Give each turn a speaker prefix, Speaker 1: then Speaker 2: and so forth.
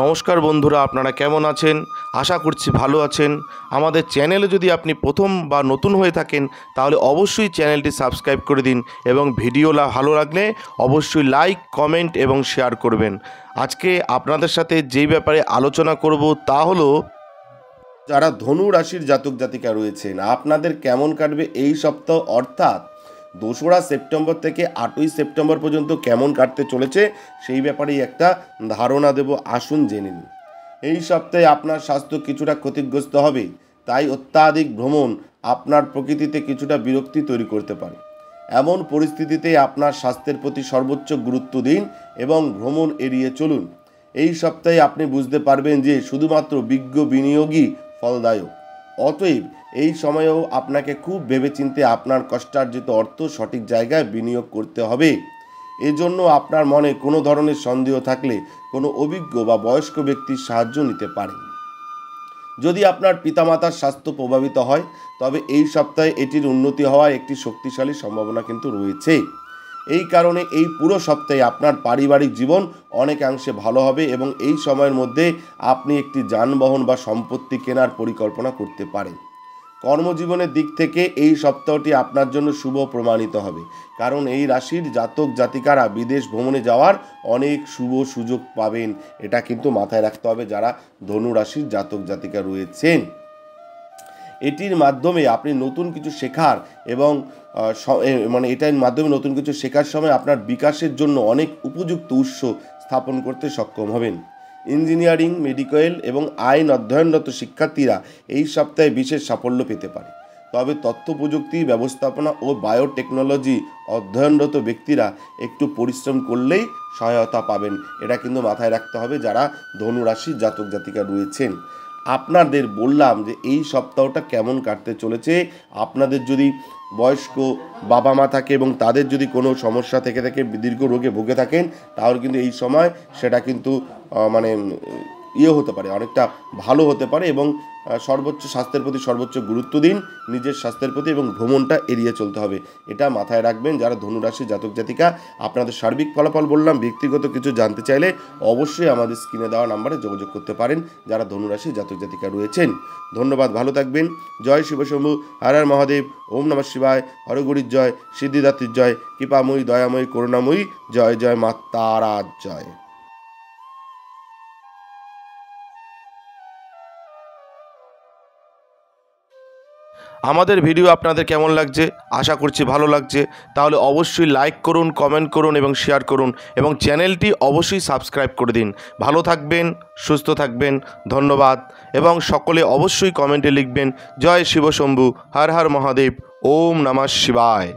Speaker 1: নমস্কার বন্ধুরা, আপনারা কেমন আছেন? আশা করছি ভালো আছেন। আমাদের চ্যানেলে যদি আপনি প্রথম বা নতুন হয়ে থাকেন তাহলে অবশ্যই চ্যানেলটি সাবস্ক্রাইব করে দিন এবং ভিডিও ভালো লাগলে অবশ্যই লাইক, কমেন্ট এবং শেয়ার করবেন। আজকে আপনাদের সাথে যেই ব্যাপারে আলোচনা করব তা হলো যারা ধনু রাশির জাতক জাতিকা রয়েছেন আপনাদের কেমন কাটবে এই সপ্তাহ, অর্থাৎ 2রা সেপ্টেম্বর থেকে 8ই সেপ্টেম্বর পর্যন্ত কেমন কাটতে চলেছে সেই ব্যাপারেই একটা ধারণা দেব। আসুন জেনে নিন। এই সপ্তাহে আপনার স্বাস্থ্য কিছুটা ক্ষতিগ্রস্ত হবে, তাই অত্যাধিক ভ্রমণ আপনার প্রকৃতিতে কিছুটা বিরক্তি তৈরি করতে পারে। এমন পরিস্থিতিতে আপনার স্বাস্থ্যের প্রতি সর্বোচ্চ গুরুত্ব দিন এবং ভ্রমণ এড়িয়ে চলুন। এই সপ্তাহে আপনি বুঝতে পারবেন যে শুধুমাত্র বিজ্ঞ বিনিয়োগই ফলদায়ক। অতএব এই সময়েও আপনাকে খুব ভেবেচিন্তে আপনার কষ্টার্জিত অর্থ সঠিক জায়গায় বিনিয়োগ করতে হবে। এজন্য আপনার মনে কোনো ধরনের সন্দেহ থাকলে কোনো অভিজ্ঞ বা বয়স্ক ব্যক্তির সাহায্য নিতে পারেন। যদি আপনার পিতামাতার স্বাস্থ্য প্রভাবিত হয় তবে এই সপ্তাহে এটির উন্নতি হওয়ার একটি শক্তিশালী সম্ভাবনা কিন্তু রয়েছে। এই কারণে এই পুরো সপ্তাহে আপনার পারিবারিক জীবন অনেকাংশে ভালো হবে এবং এই সময়ের মধ্যে আপনি একটি যানবাহন বা সম্পত্তি কেনার পরিকল্পনা করতে পারেন। কর্মজীবনের দিক থেকে এই সপ্তাহটি আপনার জন্য শুভ প্রমাণিত হবে, কারণ এই রাশির জাতক জাতিকারা বিদেশ ভ্রমণে যাওয়ার অনেক শুভ সুযোগ পাবেন। এটা কিন্তু মাথায় রাখতে হবে যারা ধনু রাশির জাতক জাতিকা রয়েছেন। এটির মাধ্যমে আপনি নতুন কিছু শেখার এবং এটার মাধ্যমে নতুন কিছু শেখার সময় আপনার বিকাশের জন্য অনেক উপযুক্ত উৎস স্থাপন করতে সক্ষম হবেন। ইঞ্জিনিয়ারিং, মেডিকেল এবং আইন অধ্যয়নরত শিক্ষার্থীরা এই সপ্তাহে বিশেষ সাফল্য পেতে পারে। তবে তথ্য প্রযুক্তি, ব্যবস্থাপনা ও বায়োটেকনোলজি অধ্যয়নরত ব্যক্তিরা একটু পরিশ্রম করলেই সহায়তা পাবেন। এটা কিন্তু মাথায় রাখতে হবে যারা ধনু রাশির জাতক জাতিকা রয়েছেন। আপনাদের বললাম যে এই সপ্তাহটা কেমন কাটতে চলেছে। আপনাদের যদি বয়স্ক বাবা মা থাকে এবং তাদের যদি কোনো সমস্যা থেকে থাকে, দীর্ঘ রোগে ভুগে থাকেন, তাহলে কিন্তু এই সময় সেটা কিন্তু হতে পারে, অনেকটা ভালো হতে পারে। এবং সর্বোচ্চ স্বাস্থ্যের প্রতি সর্বোচ্চ গুরুত্ব দিন, নিজের স্বাস্থ্যের প্রতি, এবং ভ্রমণটা এড়িয়ে চলতে হবে। এটা মাথায় রাখবেন যারা ধনুরাশির জাতক জাতিকা। আপনাদের সার্বিক ফলাফল বললাম। ব্যক্তিগত কিছু জানতে চাইলে অবশ্যই আমাদের স্ক্রিনে দেওয়া নাম্বারে যোগাযোগ করতে পারেন যারা ধনুরাশির জাতক জাতিকা রয়েছেন। ধন্যবাদ, ভালো থাকবেন। জয় শিবশম্ভু, হর হর মহাদেব, ওম নমঃ শিবায়, হরগুরির জয়, সিদ্ধিদাত্রীর জয়, কৃপাময়ী, দয়াময়ী, করুণাময়ী, জয় জয় মা তারার জয়। আমাদের ভিডিও আপনাদের কেমন লাগছে? আশা করছি ভালো লাগছে। তাহলে অবশ্যই লাইক করুন, কমেন্ট করুন এবং শেয়ার করুন এবং চ্যানেলটি অবশ্যই সাবস্ক্রাইব করে দিন। ভালো থাকবেন, সুস্থ থাকবেন। ধন্যবাদ। এবং সকলে অবশ্যই কমেন্টে লিখবেন জয় শিবশম্ভু, হর হর মহাদেব, ওম নমঃ শিবায়।